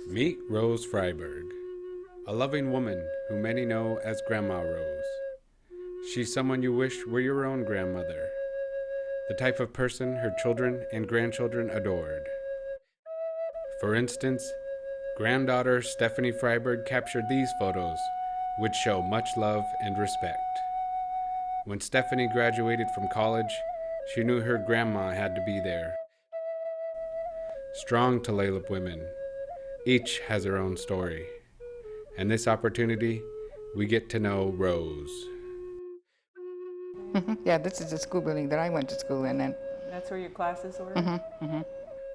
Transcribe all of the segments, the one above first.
Meet Rose Fryberg, a loving woman who many know as Grandma Rose. She's someone you wish were your own grandmother, the type of person her children and grandchildren adored. For instance, granddaughter Stephanie Fryberg captured these photos, which show much love and respect. When Stephanie graduated from college, she knew her grandma had to be there. Strong Tulalip women, each has her own story. And this opportunity, we get to know Rose. Yeah, this is the school building that I went to school in. And That's where your classes were?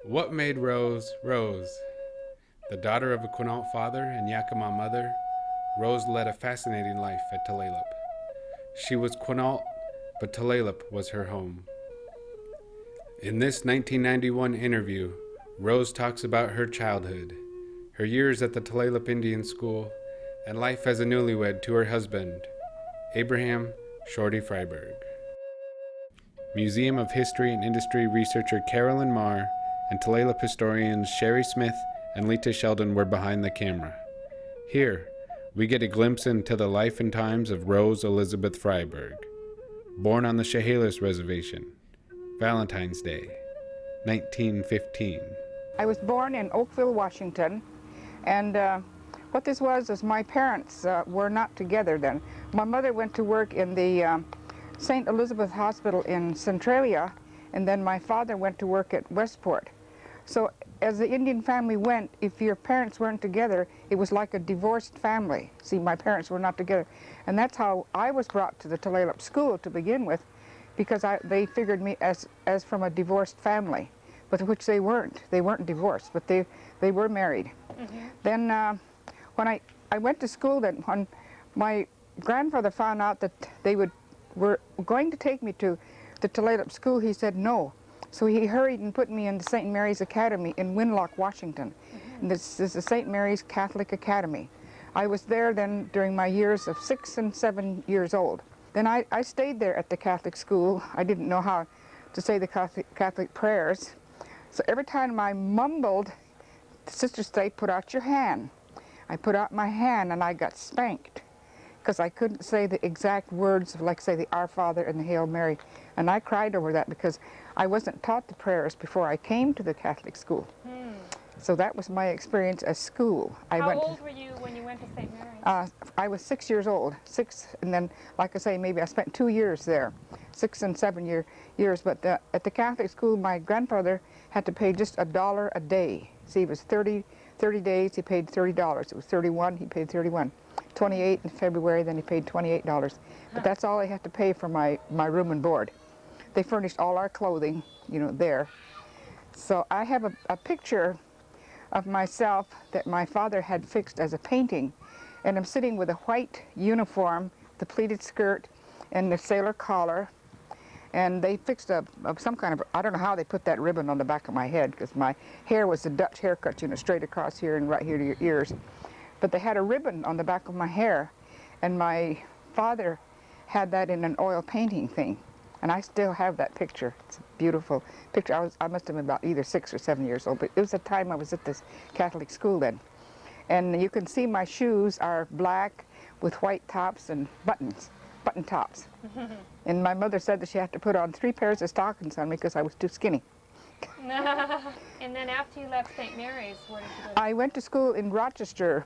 What made Rose Rose? The daughter of a Quinault father and Yakima mother, Rose led a fascinating life at Tulalip. She was Quinault, but Tulalip was her home. In this 1991 interview, Rose talks about her childhood, her years at the Tulalip Indian School, and life as a newlywed to her husband, Abraham Shorty Fryberg. Museum of History and Industry researcher Carolyn Marr and Tulalip historians Sherry Smith and Lita Sheldon were behind the camera. Here, we get a glimpse into the life and times of Rose Elizabeth Fryberg, born on the Chehalis Reservation, Valentine's Day, 1915. I was born in Oakville, Washington, and what this was my parents were not together then. My mother went to work in the St. Elizabeth Hospital in Centralia, and then my father went to work at Westport. So as the Indian family went, if your parents weren't together, it was like a divorced family. See, my parents were not together. And that's how I was brought to the Tulalip School to begin with, because they figured me as from a divorced family, but which they weren't. They weren't divorced, but they were married. Then when I went to school, then when my grandfather found out that they were going to take me to the Tulalip School, he said no. So he hurried and put me in the St. Mary's Academy in Winlock, Washington. And this is the St. Mary's Catholic Academy. I was there then during my years of 6 and 7 years old. Then I stayed there at the Catholic school. I didn't know how to say the Catholic prayers. So every time I mumbled, the sisters say, "Put out your hand." I put out my hand and I got spanked because I couldn't say the exact words, like say the Our Father and the Hail Mary. And I cried over that because I wasn't taught the prayers before I came to the Catholic school. So that was my experience at school. How old were you when you went to St. Mary's? I was 6 years old, and then, like I say, maybe I spent 2 years there, 6 and 7 years. But at the Catholic school, my grandfather had to pay just $1 a day. See, it was 30 days, he paid $30. It was 31, he paid 31. 28 in February, then he paid $28. But that's all I had to pay for my room and board. They furnished all our clothing, there. So I have a picture of myself that my father had fixed as a painting, and I'm sitting with a white uniform, the pleated skirt, and the sailor collar, and they fixed some kind of, I don't know how they put that ribbon on the back of my head, because my hair was a Dutch haircut, straight across here and right here to your ears. But they had a ribbon on the back of my hair, and my father had that in an oil painting thing. And I still have that picture. It's a beautiful picture. I must have been about either 6 or 7 years old, but it was the time I was at this Catholic school then. And you can see my shoes are black with white tops and button tops. And my mother said that she had to put on 3 pairs of stockings on me because I was too skinny. And then after you left St. Mary's, where did you go to? I went to school in Rochester,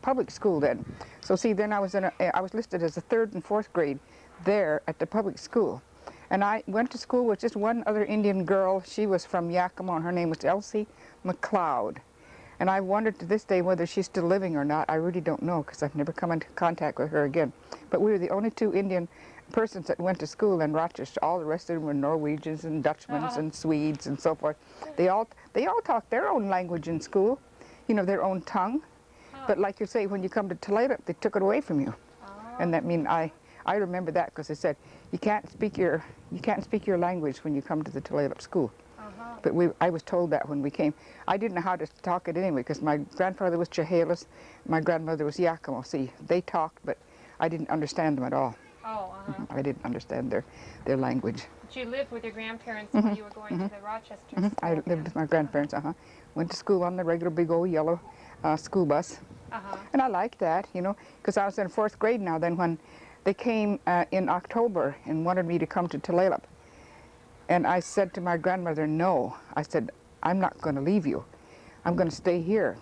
public school then. So see, then I was listed as a 3rd and 4th grade there at the public school. And I went to school with just one other Indian girl. She was from Yakima, and her name was Elsie McLeod. And I wondered to this day whether she's still living or not. I really don't know, because I've never come into contact with her again. But we were the only 2 Indian persons that went to school in Rochester. All the rest of them were Norwegians and Dutchmen and Swedes and so forth. They all talked their own language in school, their own tongue. But like you say, when you come to Tulalip, they took it away from you. And that I remember that because they said you can't speak your language when you come to the Tulalip school. But I was told that when we came. I didn't know how to talk it anyway because my grandfather was Chehalis, my grandmother was Yakima. See, they talked, but I didn't understand them at all. Oh, I didn't understand their language. Did you live with your grandparents when you were going to the Rochester school? I lived with my grandparents, Went to school on the regular big old yellow school bus. And I liked that, you know, because I was in 4th grade now then when they came in October and wanted me to come to Tulalip. And I said to my grandmother, no. I said, I'm not going to leave you. I'm going to stay here.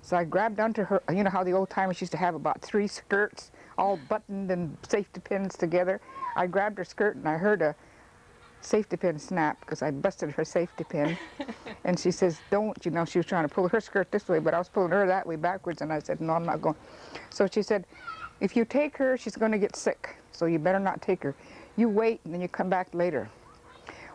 So I grabbed onto her, you know how the old timers used to have about 3 skirts all buttoned and safety pins together. I grabbed her skirt and I heard a safety pin snap because I busted her safety pin. And she says, don't, you know, she was trying to pull her skirt this way, but I was pulling her that way backwards, and I said, no, I'm not going. So she said, if you take her, she's going to get sick, so you better not take her. You wait, and then you come back later.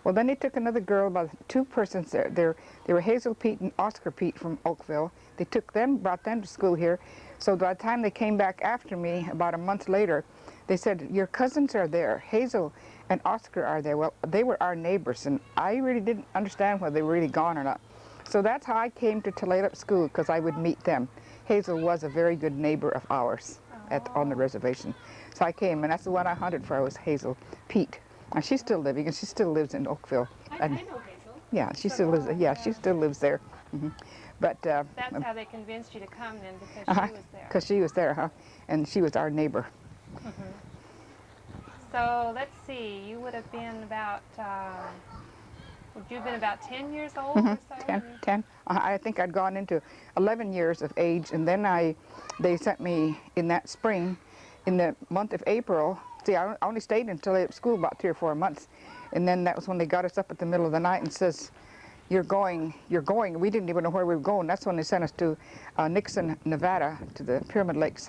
Well, then they took another girl, about 2 persons there. They were Hazel Pete and Oscar Pete from Oakville. They took them, brought them to school here. So by the time they came back after me, about a month later, they said, your cousins are there. Hazel and Oscar are there. Well, they were our neighbors, and I really didn't understand whether they were really gone or not. So that's how I came to Tulalip School, because I would meet them. Hazel was a very good neighbor of ours on the reservation. So I came, and that's the one I hunted for, was Hazel Pete. And she's still living, and she still lives in Oakville. I know Hazel. Yeah, she still lives. Yeah, she still lives there. But that's how they convinced you to come then, because she was there. Because she was there, and she was our neighbor. So let's see. You would have been about. Would you have been about 10 years old or so? 10. I think I'd gone into 11 years of age, and then they sent me in that spring, in the month of April. See, I only stayed until at school about 3 or 4 months, and then that was when they got us up at the middle of the night and says, you're going. We didn't even know where we were going. That's when they sent us to Nixon, Nevada, to the Pyramid Lake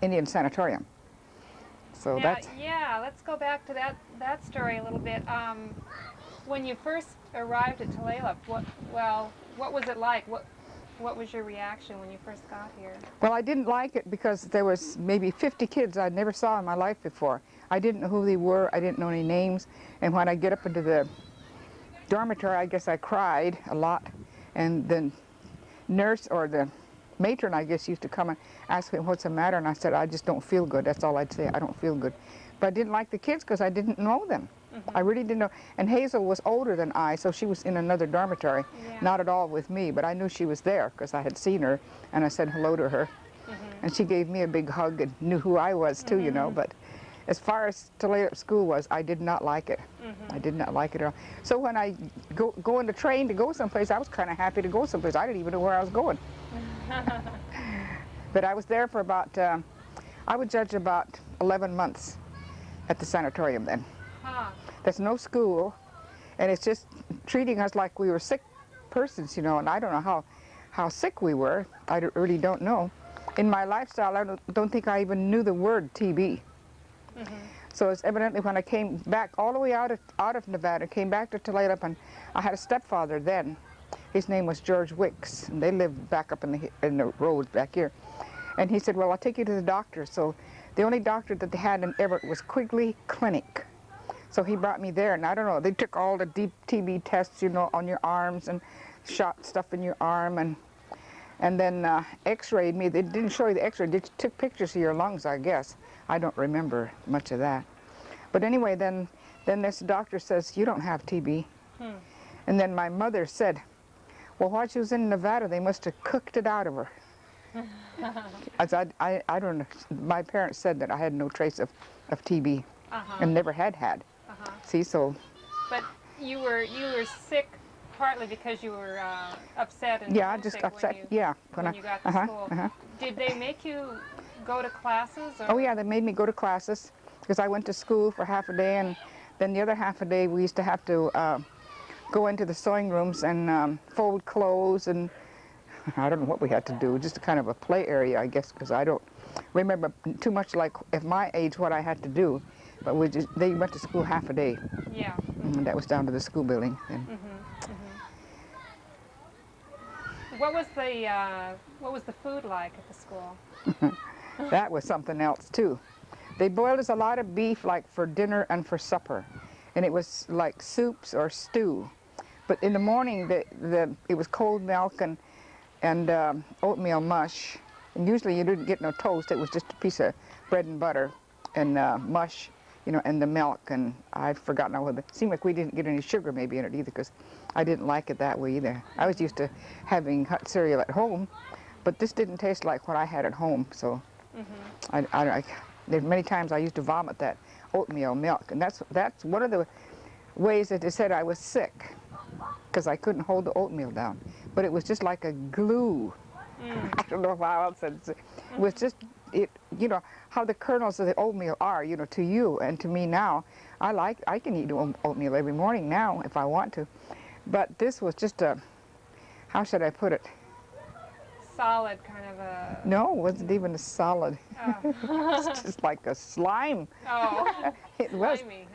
Indian Sanatorium. So yeah, let's go back to that story a little bit. When you first arrived at Tulalip, what was it like? What was your reaction when you first got here? Well, I didn't like it because there was maybe 50 kids I'd never saw in my life before. I didn't know who they were. I didn't know any names. And when I get up into the dormitory, I guess I cried a lot. And the nurse or the matron, I guess, used to come and ask me what's the matter. And I said, I just don't feel good. That's all I'd say. I don't feel good. But I didn't like the kids because I didn't know them. I really didn't know. And Hazel was older than I, so she was in another dormitory, not at all with me, but I knew she was there because I had seen her, and I said hello to her. And she gave me a big hug and knew who I was too, you know. But as far as Tulalip School was, I did not like it. I did not like it at all. So when I go in the train to go someplace, I was kind of happy to go someplace. I didn't even know where I was going. But I was there for about, I would judge about 11 months at the sanatorium then. There's no school, and it's just treating us like we were sick persons, you know, and I don't know how sick we were. I really don't know. In my lifestyle, I don't think I even knew the word TB. So it's evidently when I came back all the way out of Nevada, came back to Tulalip, and I had a stepfather then. His name was George Wicks, and they lived back up in the roads back here. And he said, well, I'll take you to the doctor. So the only doctor that they had in Everett was Quigley Clinic. So he brought me there, and I don't know, they took all the deep TB tests, you know, on your arms and shot stuff in your arm, and then x-rayed me. They didn't show you the x-ray, they took pictures of your lungs, I guess. I don't remember much of that. But anyway, then this doctor says, you don't have TB. And then my mother said, well, while she was in Nevada, they must have cooked it out of her. I don't know, my parents said that I had no trace of TB and never had. See, so. But you were sick partly because you were upset and just upset. When you got to school. Did they make you go to classes? Or? Oh yeah, they made me go to classes because I went to school for half a day, and then the other half a day we used to have to go into the sewing rooms and fold clothes, and I don't know what we had to do. Just a kind of a play area, I guess, because I don't remember too much like at my age what I had to do. But they went to school half a day. Yeah. And that was down to the school building then. What was the food like at the school? That was something else too. They boiled us a lot of beef like for dinner and for supper, and it was like soups or stew. But in the morning, it was cold milk and oatmeal mush. And usually you didn't get no toast. It was just a piece of bread and butter and mush, you know, and the milk. And I've forgotten now whether, it seemed like we didn't get any sugar maybe in it either, because I didn't like it that way either. I was used to having hot cereal at home, but this didn't taste like what I had at home. So there's many times I used to vomit that oatmeal milk, and that's one of the ways that they said I was sick, because I couldn't hold the oatmeal down. But it was just like a glue. I don't know how else it was. Just it, you know, how the kernels of the oatmeal are, you know, to you and to me now. I can eat oatmeal every morning now if I want to, but this was just a, how should I put it? Solid kind of a... No, it wasn't even a solid. Oh. It's just like a slime. Oh, It was. slimy.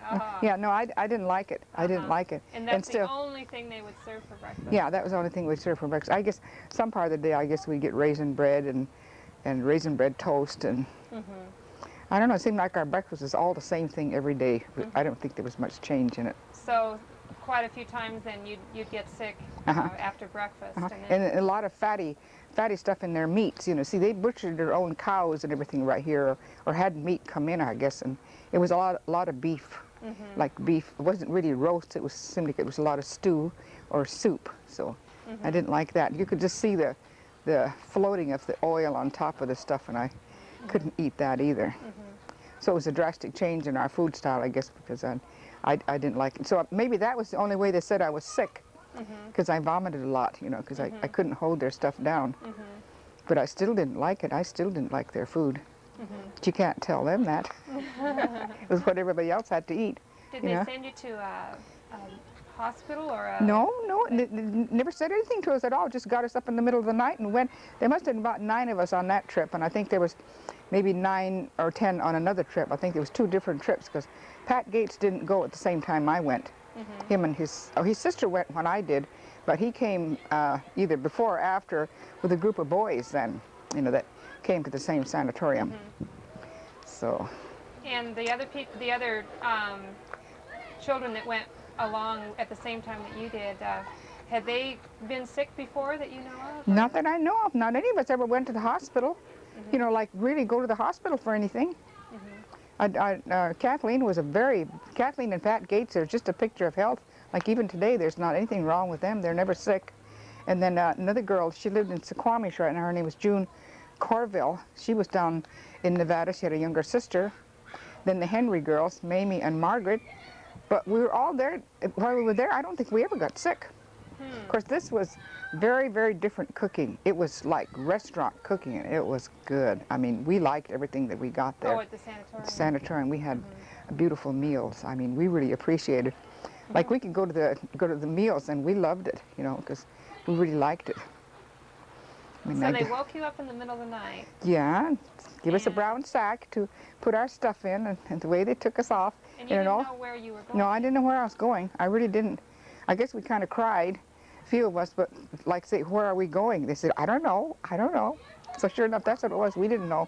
Yeah, no, I didn't like it. I didn't like it. And that's still, the only thing they would serve for breakfast? yeah, that was the only thing we served for breakfast. I guess some part of the day, I guess we get raisin bread and raisin bread toast. And I don't know, it seemed like our breakfast was all the same thing every day. I don't think there was much change in it. So quite a few times then you'd get sick after breakfast. And a lot of fatty stuff in their meats, you know. See, they butchered their own cows and everything right here, or had meat come in, I guess, and it was a lot of beef, like beef. It wasn't really roast. It was a lot of stew or soup. So I didn't like that. You could just see the floating of the oil on top of the stuff, and I couldn't eat that either. So it was a drastic change in our food style, I guess, because I didn't like it. So maybe that was the only way they said I was sick, because I vomited a lot, you know, because I couldn't hold their stuff down. But I still didn't like it. I still didn't like their food. But you can't tell them that. It was what everybody else had to eat. Did they send you to a hospital or a... No, never said anything to us at all. Just got us up in the middle of the night and went. There must have been about 9 of us on that trip, and I think there was maybe 9 or 10 on another trip. I think there was 2 different trips, because Pat Gates didn't go at the same time I went. Him and his sister went when I did, but he came either before or after with a group of boys then, you know, that came to the same sanatorium. So. And the other children that went along at the same time that you did, had they been sick before that you know of? Or? Not that I know of. Not any of us ever went to the hospital. You know, like really go to the hospital for anything. Kathleen and Pat Gates are just a picture of health. Like even today, there's not anything wrong with them. They're never sick. And then another girl, she lived in Suquamish right now. Her name was June Corville. She was down in Nevada. She had a younger sister. Then the Henry girls, Mamie and Margaret. But we were all there. While we were there, I don't think we ever got sick. Of course, this was very, very different cooking. It was like restaurant cooking, and it was good. I mean, we liked everything that we got there. Oh, at the sanatorium. The sanatorium, we had beautiful meals. I mean, we really appreciated. Like we could go to the meals, and we loved it, you know, because we really liked it. I mean, so they woke you up in the middle of the night. Yeah, give us a brown sack to put our stuff in, and the way they took us off. And you didn't know where you were going? No, I didn't know where I was going. I really didn't. I guess we kind of cried, a few of us, but like say, where are we going? They said, I don't know. So sure enough, that's what it was. We didn't know.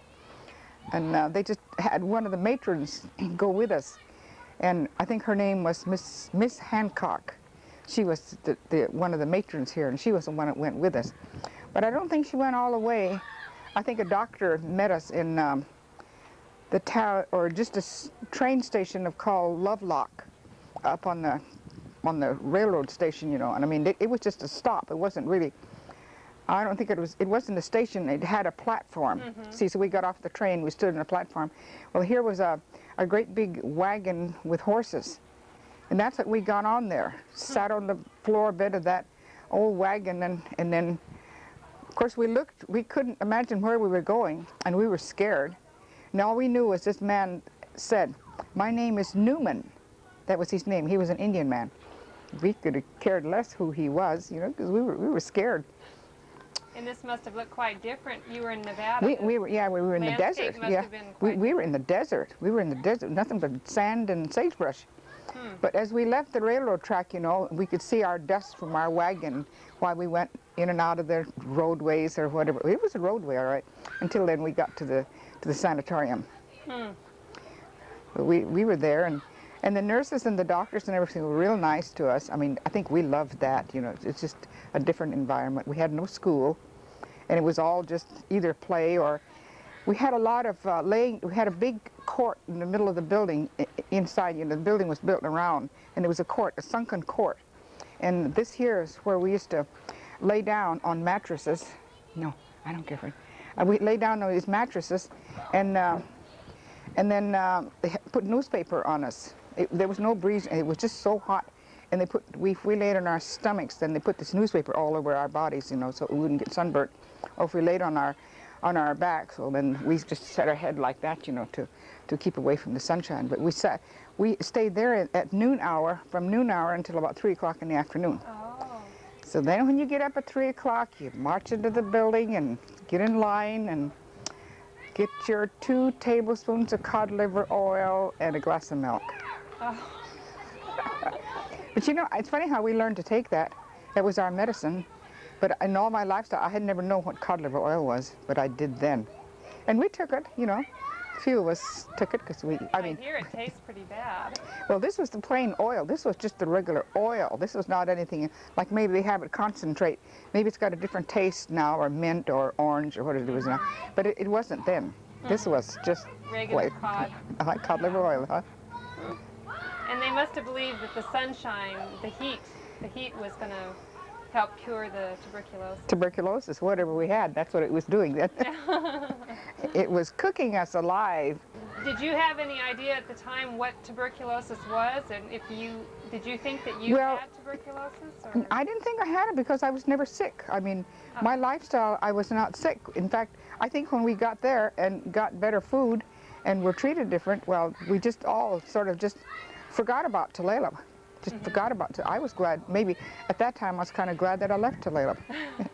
And they just had one of the matrons go with us. And I think her name was Miss Hancock. She was one of the matrons here, and she was the one that went with us. But I don't think she went all the way. I think a doctor met us in the town, or just a train station called Lovelock, up on the railroad station, you know. And I mean, it was just a stop. It wasn't really. I don't think it wasn't a station. It had a platform. See, so we got off the train. We stood on a platform. Well, here was a great big wagon with horses, and that's what we got on there. Sat on the floor bed of that old wagon, and then. Of course, we couldn't imagine where we were going, and we were scared. And all we knew was this man said, "My name is Newman." That was his name. He was an Indian man. We could have cared less who he was, you know, because we were scared. And this must have looked quite different. You were in Nevada. We were in the desert. Must have been quite we were in the desert. We were in the desert, nothing but sand and sagebrush. But as we left the railroad track, you know, we could see our dust from our wagon while we went in and out of the roadways or whatever. It was a roadway, all right, until then we got to the sanatorium. But we were there, and the nurses and the doctors and everything were real nice to us. I mean, I think we loved that, you know. It's just a different environment. We had no school, and it was all just either play or we had a lot of we had a big court in the middle of the building inside. You know, the building was built around, and there was a court, a sunken court. And this here is where we used to lay down on mattresses. No, I don't care for it. We lay down on these mattresses, and then they put newspaper on us. There was no breeze, and it was just so hot. And they put, if we laid on our stomachs, then they put this newspaper all over our bodies, you know, so we wouldn't get sunburnt. Or if we laid on our backs, well, then we just set our head like that, you know, to keep away from the sunshine. But we stayed there at noon hour, from noon hour until about 3 o'clock in the afternoon. Oh. So then when you get up at 3 o'clock, you march into the building and get in line and get your 2 tablespoons of cod liver oil and a glass of milk. Oh. But you know, it's funny how we learned to take that. That was our medicine. But in all my lifestyle, I had never known what cod liver oil was, but I did then. And we took it, you know. A few of us took it because I hear it tastes pretty bad. well, this was the plain oil. This was just the regular oil. This was not anything, like maybe they have it concentrate. Maybe it's got a different taste now, or mint, or orange, or what it was now. But it wasn't then. This was just regular cod. Like cod liver oil, huh? And they must have believed that the sunshine, the heat was going to help cure the tuberculosis. Tuberculosis, whatever we had, that's what it was doing. It was cooking us alive. Did you have any idea at the time what tuberculosis was, and did you think that you had tuberculosis? Or? I didn't think I had it because I was never sick. I mean, my lifestyle, I was not sick. In fact, I think when we got there and got better food and were treated different, well, we just all sort of just forgot about Tulalip. Just forgot about it. I was glad, maybe at that time I was kind of glad that I left Tulalip.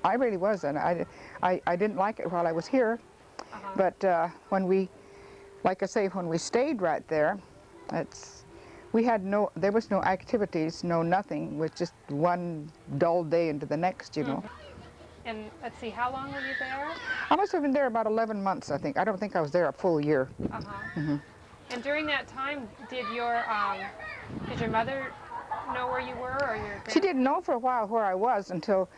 I really was, and I didn't like it while I was here. But when we, like I say, when we stayed right there, there was no activities, no nothing. It was just one dull day into the next, you know. And let's see, how long were you there? I must have been there about 11 months, I think. I don't think I was there a full year. And during that time, did your mother know where you were, or your She didn't know for a while where I was until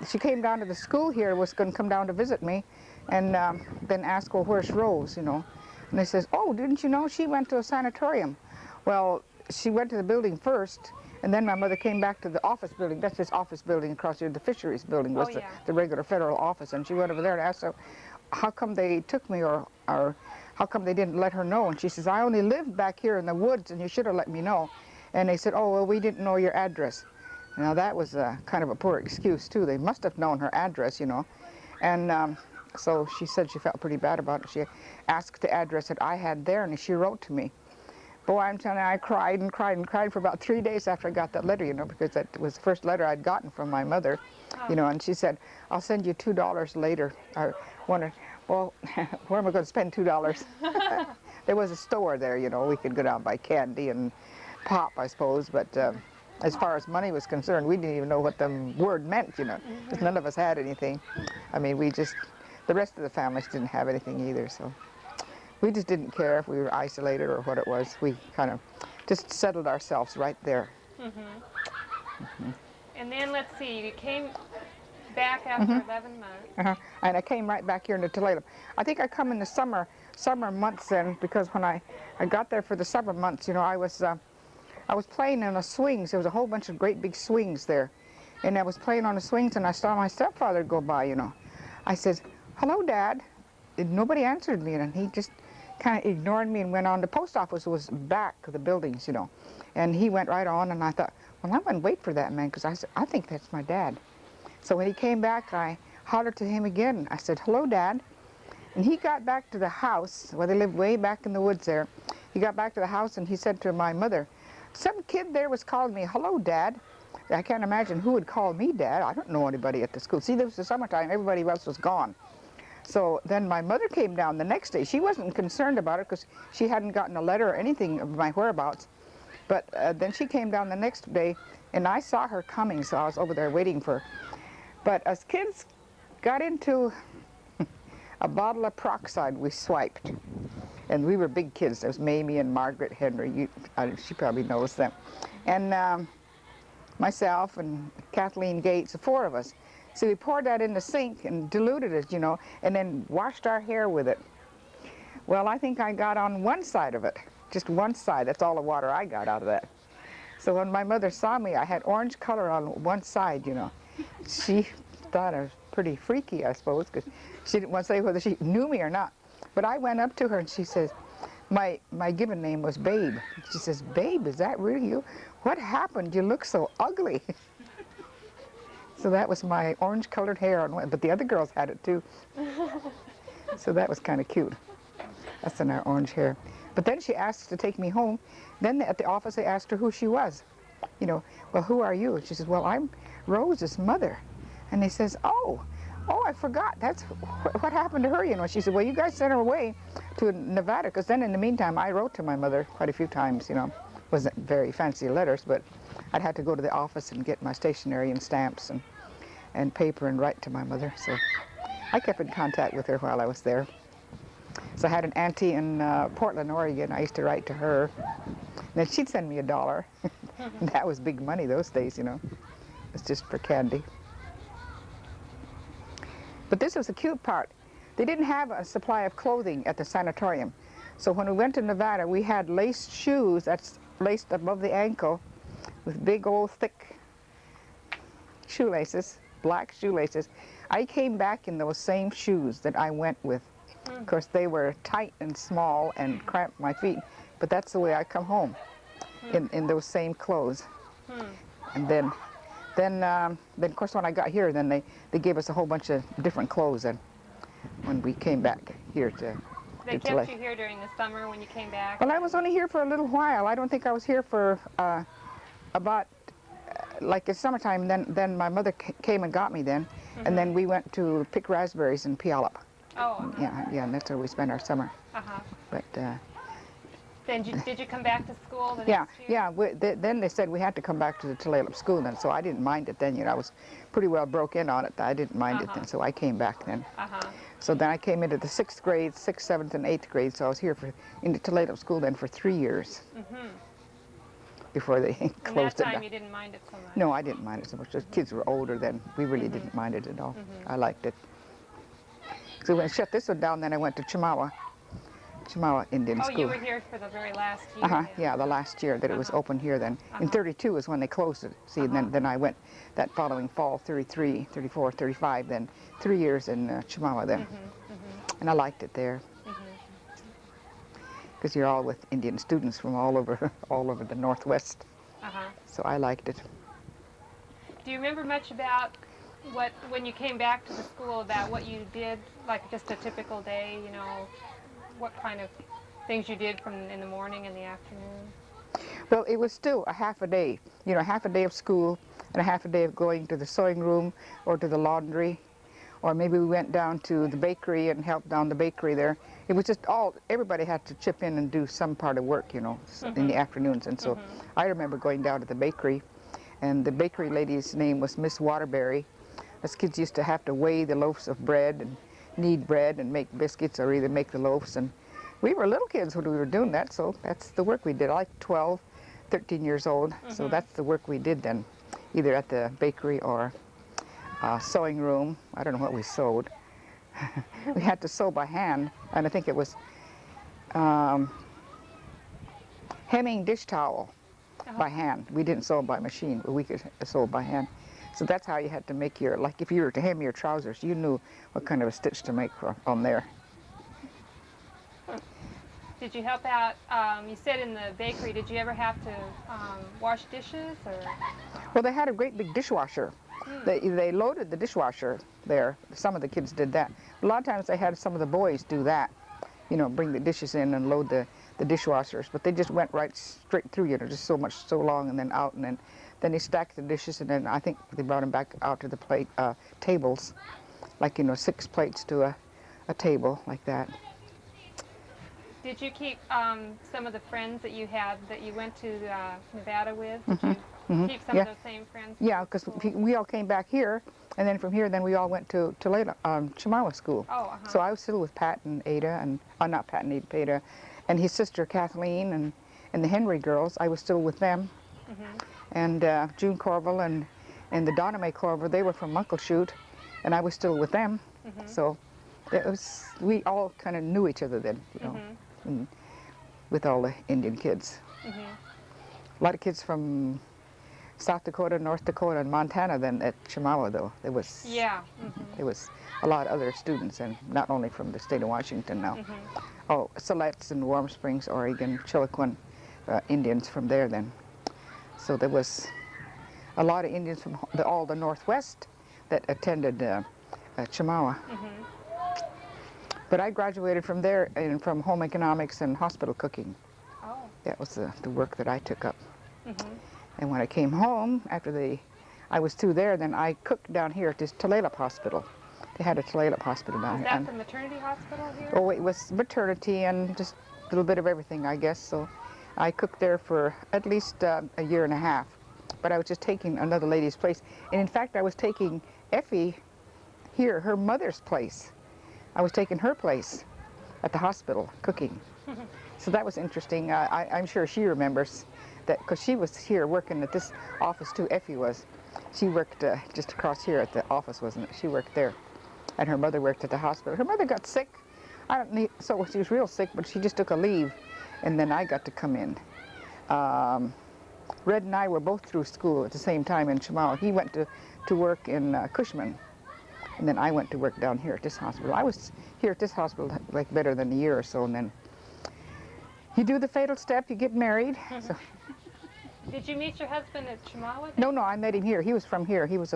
she came down to the school here, was going to come down to visit me, and then ask, well, where's Rose, you know? And they says, oh, didn't you know she went to a sanatorium? Well, she went to the building first, and then my mother came back to the office building. That's this office building across here. The fisheries building was the regular federal office, and she went over there and asked her, how come they took me, or how come they didn't let her know? And she says, I only lived back here in the woods, and you should have let me know. And they said, oh, well, we didn't know your address. Now, that was kind of a poor excuse, too. They must have known her address, you know. And so she said she felt pretty bad about it. She asked the address that I had there, and she wrote to me. Boy, I'm telling you, I cried and cried and cried for about 3 days after I got that letter, you know, because that was the first letter I'd gotten from my mother, you know. And she said, I'll send you $2 later. I wondered, well, where am I going to spend $2? There was a store there, you know. We could go down and buy candy and pop, I suppose, but as far as money was concerned, we didn't even know what the word meant, you know, because none of us had anything. I mean, the rest of the families didn't have anything either, so we just didn't care if we were isolated or what it was. We kind of just settled ourselves right there. And then, let's see, you came back after 11 months. And I came right back here into Tulalip. I think I come in the summer months then, because when I got there for the summer months, you know, I was playing on the swings. There was a whole bunch of great big swings there. And I was playing on the swings, and I saw my stepfather go by, you know. I said, hello, Dad. And nobody answered me, and he just kind of ignored me and went on. The post office was back of the buildings, you know. And he went right on, and I thought, well, I'm going to wait for that man, because I think that's my dad. So when he came back, I hollered to him again. I said, hello, Dad. And he got back to the house, where they lived way back in the woods there. He got back to the house, and he said to my mother, some kid there was calling me, hello, Dad. I can't imagine who would call me Dad. I don't know anybody at the school. See, this was the summertime. Everybody else was gone. So then my mother came down the next day. She wasn't concerned about it because she hadn't gotten a letter or anything of my whereabouts. But then she came down the next day, and I saw her coming, so I was over there waiting for her. But as kids got into a bottle of peroxide, we swiped. And we were big kids. There was Mamie and Margaret Henry. She probably knows them. And myself and Kathleen Gates, the 4 of us. So we poured that in the sink and diluted it, you know, and then washed our hair with it. Well, I think I got on one side of it, just one side. That's all the water I got out of that. So when my mother saw me, I had orange color on one side, you know. She thought I was pretty freaky, I suppose, because she didn't want to say whether she knew me or not. But I went up to her and she says, my given name was Babe. She says, Babe, is that really you? What happened? You look so ugly. So that was my orange colored hair on one, but the other girls had it too. So that was kind of cute. That's in our orange hair. But then she asked to take me home. Then at the office they asked her who she was. You know, well, who are you? And she says, well, I'm Rose's mother. And they says, oh, I forgot. That's what happened to her, you know. She said, well, you guys sent her away to Nevada, because then in the meantime I wrote to my mother quite a few times, you know. Wasn't very fancy letters, but I'd had to go to the office and get my stationery and stamps and paper and write to my mother. So I kept in contact with her while I was there. So I had an auntie in Portland, Oregon. I used to write to her. Then she'd send me $1. That was big money those days, you know. It's just for candy. But this was the cute part. They didn't have a supply of clothing at the sanatorium. So when we went to Nevada, we had laced shoes that's laced above the ankle with big old thick shoelaces, black shoelaces. I came back in those same shoes that I went with. Of course, they were tight and small and cramped my feet, but that's the way I come home, in those same clothes. And then of course, when I got here, then they gave us a whole bunch of different clothes. And when we came back here to They kept you here during the summer when you came back? Well, I was only here for a little while. I don't think I was here for about like the summertime. Then my mother came and got me then, and then we went to pick raspberries in Tulalip. Oh. Yeah, and that's where we spent our summer. But then did you come back to school the yeah, next year? then they said we had to come back to the Tulalip school then, so I didn't mind it then. You know, I was pretty well broke in on it. I didn't mind it then, so I came back then. So then I came into the 6th grade, 6th, 7th, and 8th grade, so I was here in the Tulalip school then for 3 years. Before they closed it down. And that time you didn't mind it so much? No, I didn't mind it so much. The kids were older then. We really didn't mind it at all. I liked it. So when I shut this one down, then I went to Chemawa Indian School. Oh, you were here for the very last year? Then. Yeah, the last year that it was open here then. In 32 is when they closed it. See, and then I went that following fall, 33, 34, 35, then 3 years in Chemawa then. And I liked it there. Because you're all with Indian students from all over the Northwest. So I liked it. Do you remember much about when you came back to the school, about what you did, like just a typical day, you know, what kind of things you did in the morning and the afternoon? Well, it was still a half a day, you know, half a day of school and a half a day of going to the sewing room or to the laundry, or maybe we went down to the bakery and helped down the bakery there. It was just everybody had to chip in and do some part of work, you know, in the afternoons. And so I remember going down to the bakery, and the bakery lady's name was Miss Waterbury. Us kids used to have to weigh the loaves of bread and knead bread and make biscuits or either make the loaves. And we were little kids when we were doing that, so that's the work we did. I like 12, 13 years old, so that's the work we did then, either at the bakery or sewing room. I don't know what we sewed. We had to sew by hand, and I think it was hemming dish towel by hand. We didn't sew by machine, but we could sew by hand. So that's how you had to make your, like if you were to hem your trousers, you knew what kind of a stitch to make on there. Did you help out, you said in the bakery, did you ever have to wash dishes? Or? Well, they had a great big dishwasher. They loaded the dishwasher there. Some of the kids did that. A lot of times they had some of the boys do that, you know, bring the dishes in and load the dishwashers. But they just went right straight through, you know, just so long and then out, and then they stacked the dishes, and then I think they brought them back out to the plate tables, like, you know, 6 plates to a table like that. Did you keep some of the friends that you had that you went to Nevada with? Did you keep some of those same friends? Yeah, because we all came back here, and then from here, then we all went to Chemawa School. So I was still with Pat and Ada, and not Pat and Ada, Ada, and his sister Kathleen, and the Henry girls. I was still with them, and June Corville and the Donna Mae Corville. They were from Muckleshoot, and I was still with them. So It was, we all kind of knew each other then, you know, and with all the Indian kids. A lot of kids from South Dakota, North Dakota, and Montana then at Chemawa, though. There was, there was a lot of other students, and not only from the state of Washington now. Oh, Siletz and Warm Springs, Oregon, Chiloquin Indians from there then. So there was a lot of Indians from all the Northwest that attended Chemawa. But I graduated from there and from home economics and hospital cooking. Oh. That was the work that I took up. And when I came home, after I was through there, then I cooked down here at this Tulalip hospital. They had a Tulalip hospital down here. Is that the maternity hospital here? Oh, it was maternity and just a little bit of everything, I guess. So I cooked there for at least a year and a half. But I was just taking another lady's place. And in fact, I was taking Effie here, her mother's place. I was taking her place at the hospital, cooking. So that was interesting. I'm sure she remembers that, because she was here working at this office too. Effie was. She worked just across here at the office, wasn't it? She worked there. And her mother worked at the hospital. Her mother got sick. So she was real sick, but she just took a leave. And then I got to come in. Red and I were both through school at the same time in Chemawa. He went to work in Cushman. And then I went to work down here at this hospital. I was here at this hospital like better than a year or so, and then you do the fatal step, you get married. So. Did you meet your husband at Chemawa? No, I met him here. He was from here. He was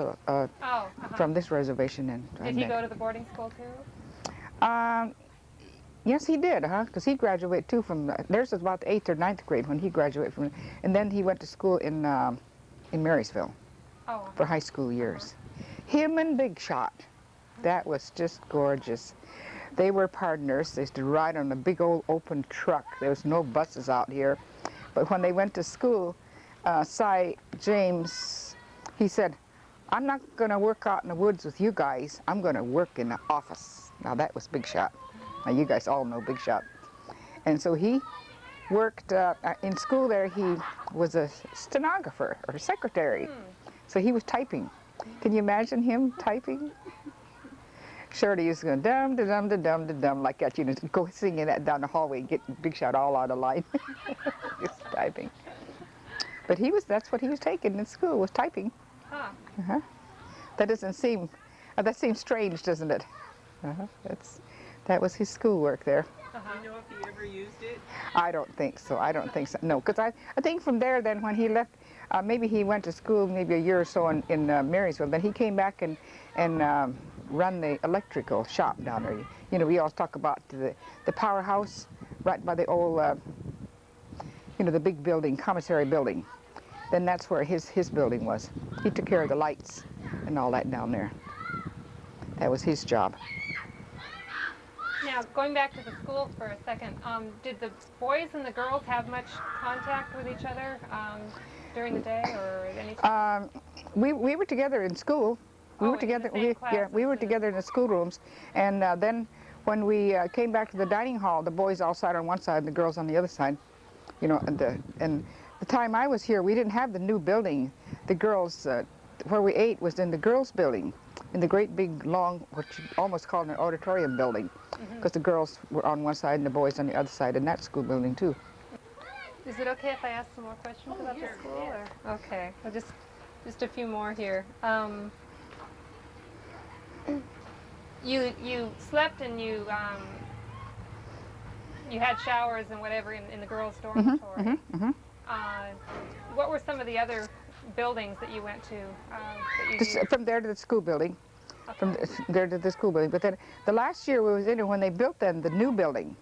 from this reservation. And did he go to the boarding school too? Yes, he did, because he graduated too from, theirs was about the 8th or 9th grade when he graduated from, and then he went to school in Marysville for high school years. Him and Big Shot, that was just gorgeous. They were partners. They used to ride on a big old open truck. There was no buses out here. But when they went to school, Cy James, he said, I'm not going to work out in the woods with you guys. I'm going to work in the office. Now that was Big Shot. Now you guys all know Big Shot. And so he worked in school there. He was a stenographer or secretary. So he was typing. Can you imagine him typing? Shirley is going dum da dum da dum da dum like that, you know, go singing that down the hallway, get Big Shot all out of line, just typing. But that's what he was taking in school, was typing. That doesn't seem, that seems strange, doesn't it? That was his schoolwork there. Do you know if he ever used it? I don't think so. No, because I think from there then when he left, maybe he went to school maybe a year or so in Marysville. Then he came back and run the electrical shop down there. You know, we always talk about the powerhouse right by the old, you know, the big building, commissary building. Then that's where his building was. He took care of the lights and all that down there. That was his job. Now, going back to the school for a second, did the boys and the girls have much contact with each other during the day or at any time? We were together in school. We were together. We were together in the schoolrooms, and then when we came back to the dining hall, the boys all sat on one side and the girls on the other side. You know, and the time I was here, we didn't have the new building. The girls, where we ate was in the girls' building, in the great big long, what you almost called an auditorium building, because the girls were on one side and the boys on the other side in that school building too. Is it okay if I ask some more questions about the school? Or? Okay, well, just a few more here. You slept and you had showers and whatever in the girls' dormitory. What were some of the other buildings that you went to? From there to the school building. From there to the school building. But then the last year we was in it when they built then the new building,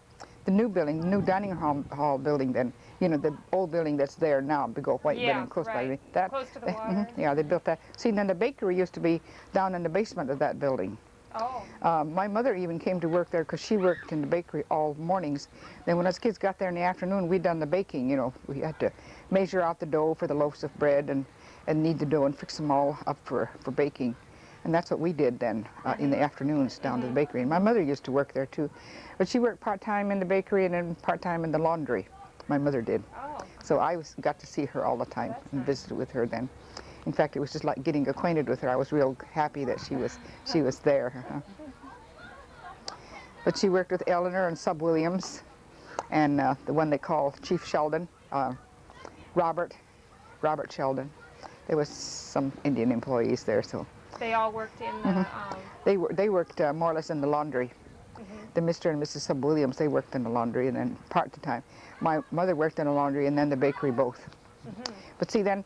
the new dining hall building then, you know, the old building that's there now, big old white building close by me. That, close to the water. Yeah, they built that. See, then the bakery used to be down in the basement of that building. My mother even came to work there because she worked in the bakery all mornings. Then when us kids got there in the afternoon, we'd done the baking, you know. We had to measure out the dough for the loaves of bread and knead the dough and fix them all up for baking. And that's what we did then in the afternoons down to the bakery. And my mother used to work there too. But she worked part-time in the bakery and then part-time in the laundry. My mother did. So I got to see her all the time and visited with her then. In fact, it was just like getting acquainted with her. I was real happy that she was there. But she worked with Eleanor and Sub Williams, and the one they call Chief Sheldon, Robert Sheldon. There was some Indian employees there, so They all worked in the. they worked more or less in the laundry. The Mr. and Mrs. Sub Williams, they worked in the laundry, and then part of the time. My mother worked in the laundry and then the bakery both. But see, then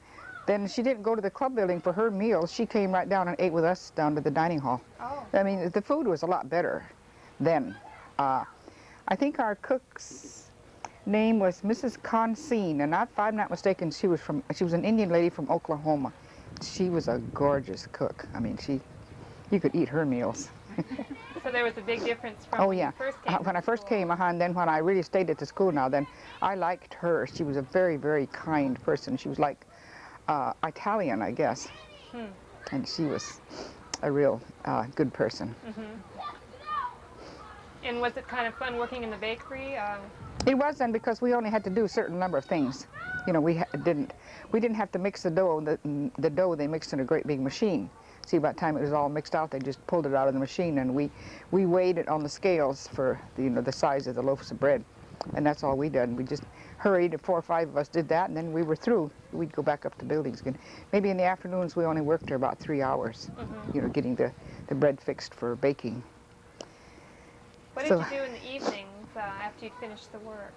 she didn't go to the club building for her meals. She came right down and ate with us down to the dining hall. Oh. I mean, the food was a lot better then. I think our cook's name was Mrs. Consine, and if I'm not mistaken, she was an Indian lady from Oklahoma. She was a gorgeous cook. I mean, you could eat her meals. So there was a big difference from Oh when yeah, you first came. when I first came, and then when I really stayed at the school now, then I liked her. She was a very, very kind person. She was like Italian, I guess, and she was a real good person. And was it kind of fun working in the bakery? It wasn't, because we only had to do a certain number of things. You know, we didn't have to mix the dough. The dough they mixed in a great big machine. See, by the time it was all mixed out, they just pulled it out of the machine, and we weighed it on the scales for the size of the loaves of bread, and that's all we did. We just hurried. 4 or 5 of us did that, and then we were through. We'd go back up to buildings again. Maybe in the afternoons we only worked there about 3 hours. You know, getting the bread fixed for baking. What did you do in the evenings after you'd finished the work?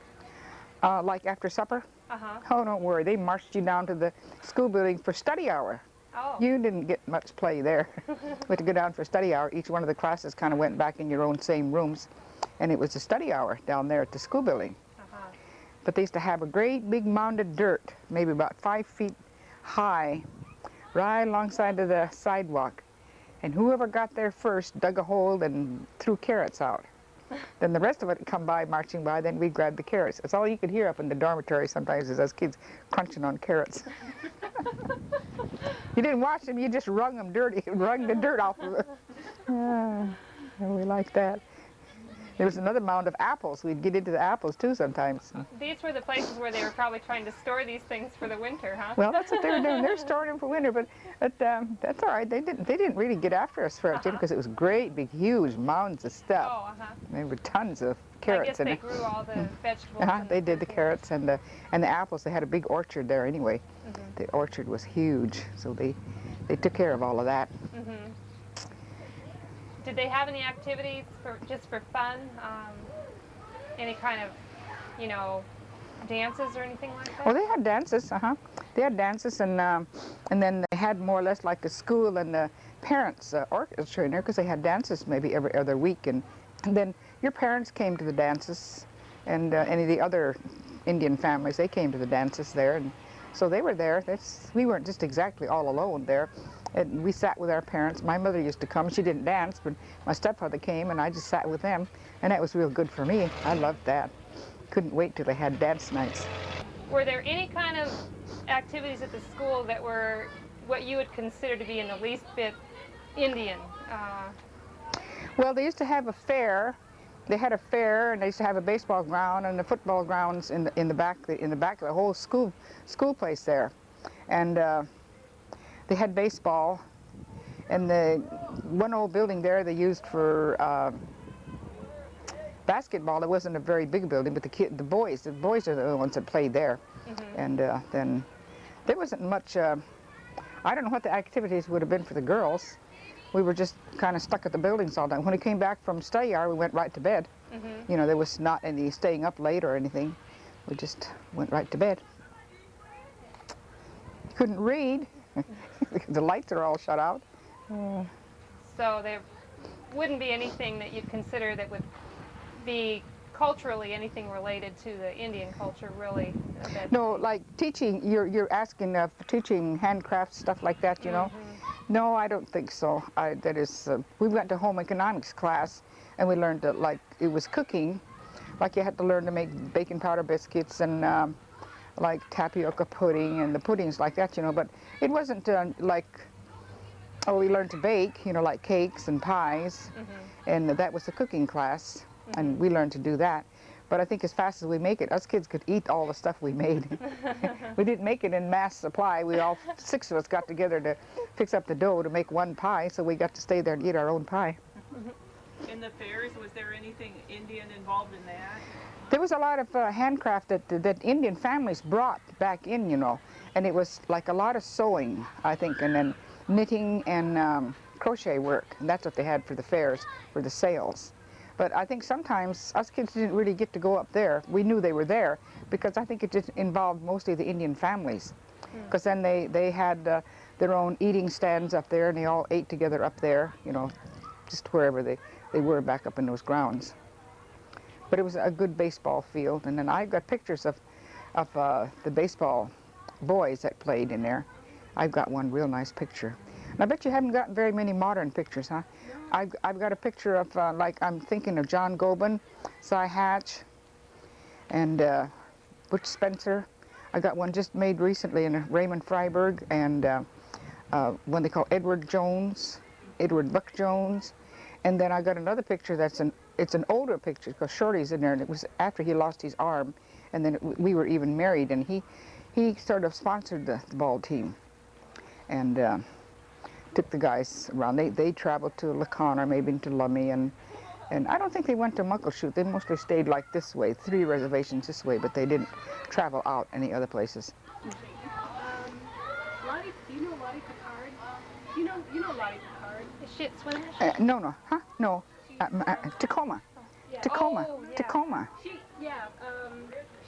Like after supper? Uh-huh. Oh, don't worry. They marched you down to the school building for study hour. Oh. You didn't get much play there. We had to go down for study hour. Each one of the classes kind of went back in your own same rooms, and it was a study hour down there at the school building. But they used to have a great big mound of dirt, maybe about 5 feet high, right alongside of the sidewalk. And whoever got there first dug a hole and threw carrots out. Then the rest of it would come by, marching by, then we'd grab the carrots. That's all you could hear up in the dormitory sometimes, is us kids crunching on carrots. You didn't wash them, you just wrung them dirty, wrung the dirt off of it. We liked that. There was another mound of apples. We'd get into the apples too sometimes. These were the places where they were probably trying to store these things for the winter, huh? Well, that's what they were doing. They're storing them for winter, but that's all right. They didn't really get after us for it, because it was great, big, huge mounds of stuff. Oh, There were tons of I carrots guess in they it. grew all the vegetables. and They did the fruit. carrots and the apples. They had a big orchard there anyway. The orchard was huge, so they took care of all of that. Did they have any activities just for fun? Any kind of, dances or anything like that? Well, they had dances, They had dances, and then they had more or less like the school and the parents' orchestra in there, because they had dances maybe every other week. And then your parents came to the dances, and any of the other Indian families, they came to the dances there. And so they were there. We weren't just exactly all alone there. And we sat with our parents. My mother used to come. She didn't dance, but my stepfather came, and I just sat with them. And that was real good for me. I loved that. Couldn't wait till they had dance nights. Were there any kind of activities at the school that were what you would consider to be in the least bit Indian? Well, they used to have a fair. They had a fair, and they used to have a baseball ground and the football grounds in the back of the whole school place there. And they had baseball, and the one old building there they used for basketball. It wasn't a very big building, but the boys are the ones that played there. And then there wasn't much. I don't know what the activities would have been for the girls. We were just kind of stuck at the buildings all day. When we came back from study hour, we went right to bed. There was not any staying up late or anything. We just went right to bed. Couldn't read. The lights are all shut out. So there wouldn't be anything that you'd consider that would be culturally anything related to the Indian culture, really? No, like teaching. You're asking for teaching handcrafts, stuff like that. No, I don't think so. We went to home economics class, and we learned that, like, it was cooking. Like, you had to learn to make baking powder biscuits and like tapioca pudding and the puddings like that, but it wasn't we learned to bake, like cakes and pies, and that was the cooking class, and we learned to do that. But I think as fast as we make it, us kids could eat all the stuff we made. We didn't make it in mass supply. We all 6 of us got together to fix up the dough to make one pie, so we got to stay there and eat our own pie. In the fairs, was there anything Indian involved in that? There was a lot of handcraft that Indian families brought back in, you know, and it was like a lot of sewing, I think, and then knitting and crochet work, and that's what they had for the fairs, for the sales. But I think sometimes us kids didn't really get to go up there. We knew they were there because I think it just involved mostly the Indian families, because then they had their own eating stands up there, and they all ate together up there, you know, just wherever they were back up in those grounds. But it was a good baseball field, and then I got pictures of the baseball boys that played in there. I've got one real nice picture. And I bet you haven't gotten very many modern pictures, huh? I've got a picture of, like, I'm thinking of John Gobin, Cy Hatch, and Butch Spencer. I got one just made recently in Raymond Fryberg, and one they call Edward Buck Jones. And then I got another picture it's an older picture because Shorty's in there, and it was after he lost his arm, and then we were even married, and he sort of sponsored the ball team, and took the guys around. They traveled to Lacan or maybe to Lummi, and I don't think they went to Muckleshoot. They mostly stayed like this way, 3 reservations this way, but they didn't travel out any other places. Lottie, do you know Lottie Picard? You know Lottie Picard? Is she at Swim? No, huh? No, Tacoma. Yeah. Tacoma. Oh, yeah. Tacoma.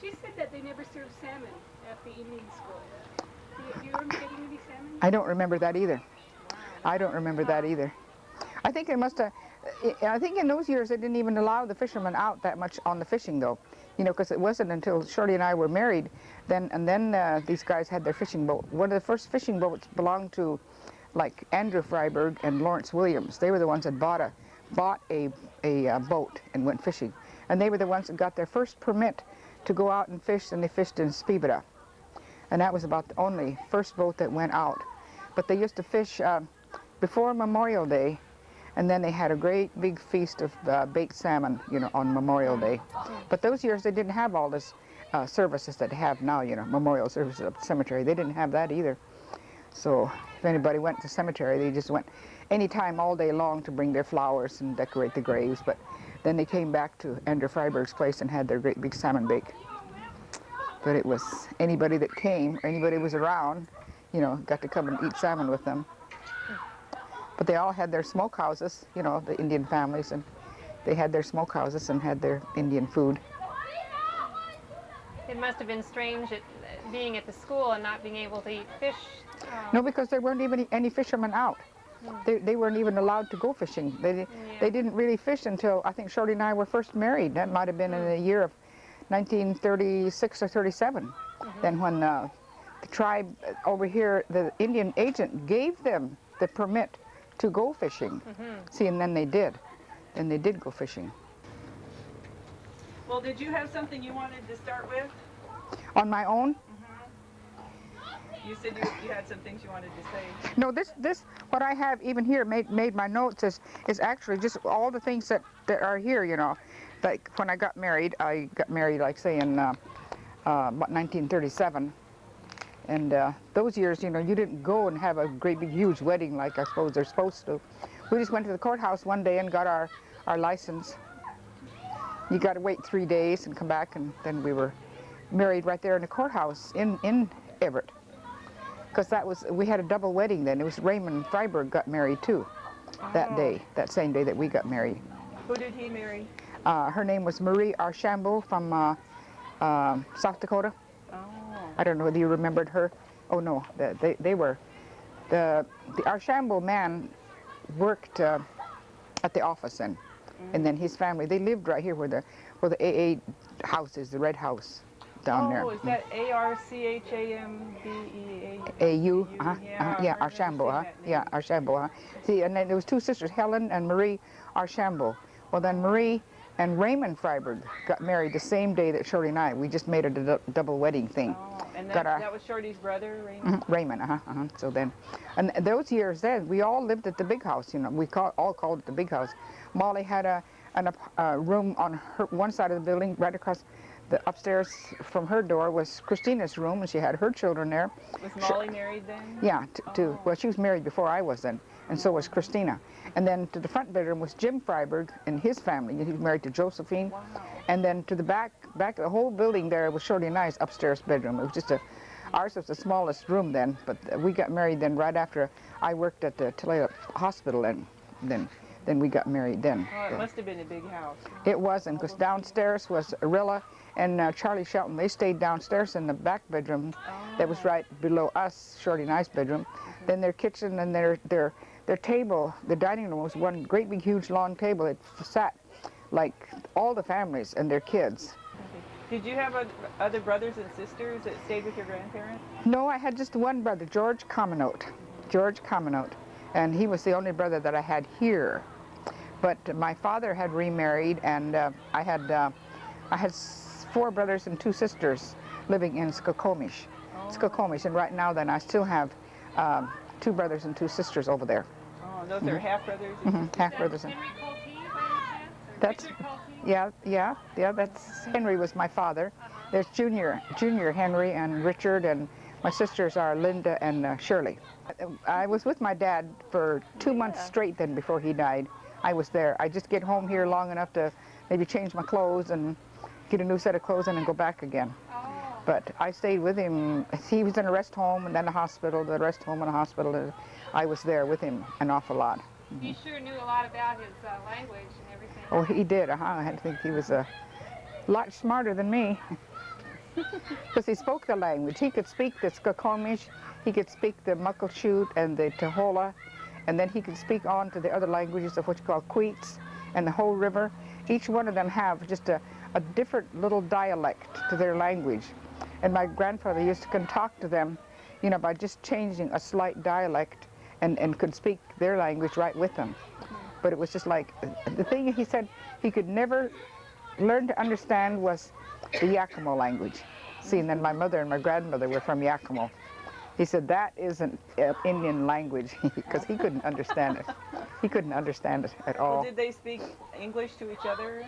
She said that they never served salmon at the Indian school. Do you remember getting any salmon? I don't remember that either. I don't remember that either. I think it must have. I think in those years they didn't even allow the fishermen out that much on the fishing, though. You know, because it wasn't until Shorty and I were married, then these guys had their fishing boat. One of the first fishing boats belonged to, like, Andrew Fryberg and Lawrence Williams. They were the ones that bought a boat and went fishing, and they were the ones that got their first permit to go out and fish, and they fished in Spiebada, and that was about the only first boat that went out. But they used to fish before Memorial Day, and then they had a great big feast of baked salmon, you know, on Memorial Day. But those years they didn't have all this services that they have now, you know, memorial services at the cemetery. They didn't have that either. So if anybody went to the cemetery, they just went any time all day long to bring their flowers and decorate the graves. But then they came back to Andrew Fryberg's place and had their great big salmon bake. But it was anybody that came, or anybody was around, you know, got to come and eat salmon with them. But they all had their smokehouses, you know, the Indian families, and they had their smokehouses and had their Indian food. It must have been strange being at the school and not being able to eat fish. No, because there weren't even any fishermen out. They weren't even allowed to go fishing. They didn't really fish until, I think Shorty and I were first married. That might have been in the year of 1936 or 37. Then when the tribe over here, the Indian agent gave them the permit to go fishing. See, and then they did. And they did go fishing. Well, did you have something you wanted to start with? On my own? You said you had some things you wanted to say. No, this what I have even here made my notes is actually just all the things that are here, you know. Like when I got married, like say in about 1937. And those years, you know, you didn't go and have a great big huge wedding like I suppose they're supposed to. We just went to the courthouse one day and got our license. You got to wait 3 days and come back, and then we were married right there in the courthouse in Everett. Because we had a double wedding then. It was Raymond Fryberg got married too that day, that same day that we got married. Who did he marry? Her name was Marie Archambault from South Dakota. Oh. I don't know whether you remembered her. Oh no, they were. The Archambault man worked at the office then, and then his family, they lived right here where the AA house is, the red house down there. Oh, is that Archambault? AU, yeah, Archambault, yeah, Archambault. See, and then there was 2 sisters, Helen and Marie Archambault. Well, then Marie and Raymond Fryberg got married the same day that Shorty and I. We just made a double wedding thing. Oh, and that was Shorty's brother, Raymond? Raymond, So then, and those years then, we all lived at the big house, you know. We all called it the big house. Molly had a room on her one side of the building, right across the upstairs from her door was Christina's room, and she had her children there. Was Molly married then? Yeah, well, she was married before I was then, and so was Christina. And then to the front bedroom was Jim Fryberg and his family. He was married to Josephine. Wow. And then to the back of the whole building there was Shorty and I's upstairs bedroom. It was just ours was the smallest room then, but we got married then right after I worked at the Tulalip hospital, and then we got married then. Oh, it must have been a big house. It wasn't, because downstairs was Arilla and Charlie Shelton. They stayed downstairs in the back bedroom that was right below us, Shorty and I's bedroom. Then their kitchen and their table, the dining room was one great big huge long table. It sat like all the families and their kids. Did you have other brothers and sisters that stayed with your grandparents? No, I had just one brother, George Cominote. And he was the only brother that I had here. But my father had remarried, and I had 4 brothers and 2 sisters living in Skokomish. And right now then I still have 2 brothers and 2 sisters over there. Oh, those are half brothers. Half brothers. Henry Colty, by any chance? Or That's Richard Colty? yeah. That's Henry was my father. There's Junior Henry and Richard, and my sisters are Linda and Shirley. I was with my dad for 2 months straight then before he died. I was there. I just get home here long enough to maybe change my clothes and get a new set of clothes and then go back again. But I stayed with him. He was in a rest home and then a hospital, the rest home and a hospital. I was there with him an awful lot. He sure knew a lot about his language and everything. Oh, he did. I think he was a lot smarter than me. Because he spoke the language. He could speak the Skokomish, he could speak the Muckleshoot and the Tahola, and then he could speak on to the other languages of what you call Queets and the whole river. Each one of them have just a different little dialect to their language. And my grandfather used to talk to them, you know, by just changing a slight dialect, and could speak their language right with them. But it was just like, the thing he said he could never learn to understand was the Yakimo language. See, and then my mother and my grandmother were from Yakimo. He said that isn't Indian language, because he couldn't understand it. He couldn't understand it at all. Well, did they speak English to each other?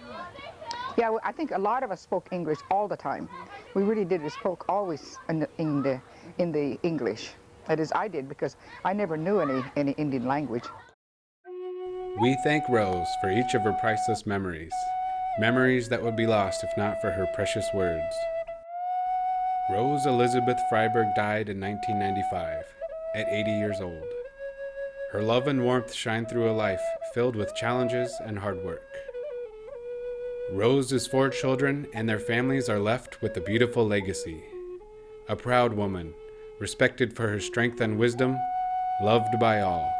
Yeah, well, I think a lot of us spoke English all the time. We really did. We spoke always in the English. That is, I did, because I never knew any Indian language. We thank Rose for each of her priceless memories. Memories that would be lost if not for her precious words. Rose Elizabeth Fryberg died in 1995 at 80 years old. Her love and warmth shine through a life filled with challenges and hard work. Rose's 4 children and their families are left with a beautiful legacy. A proud woman, respected for her strength and wisdom, loved by all.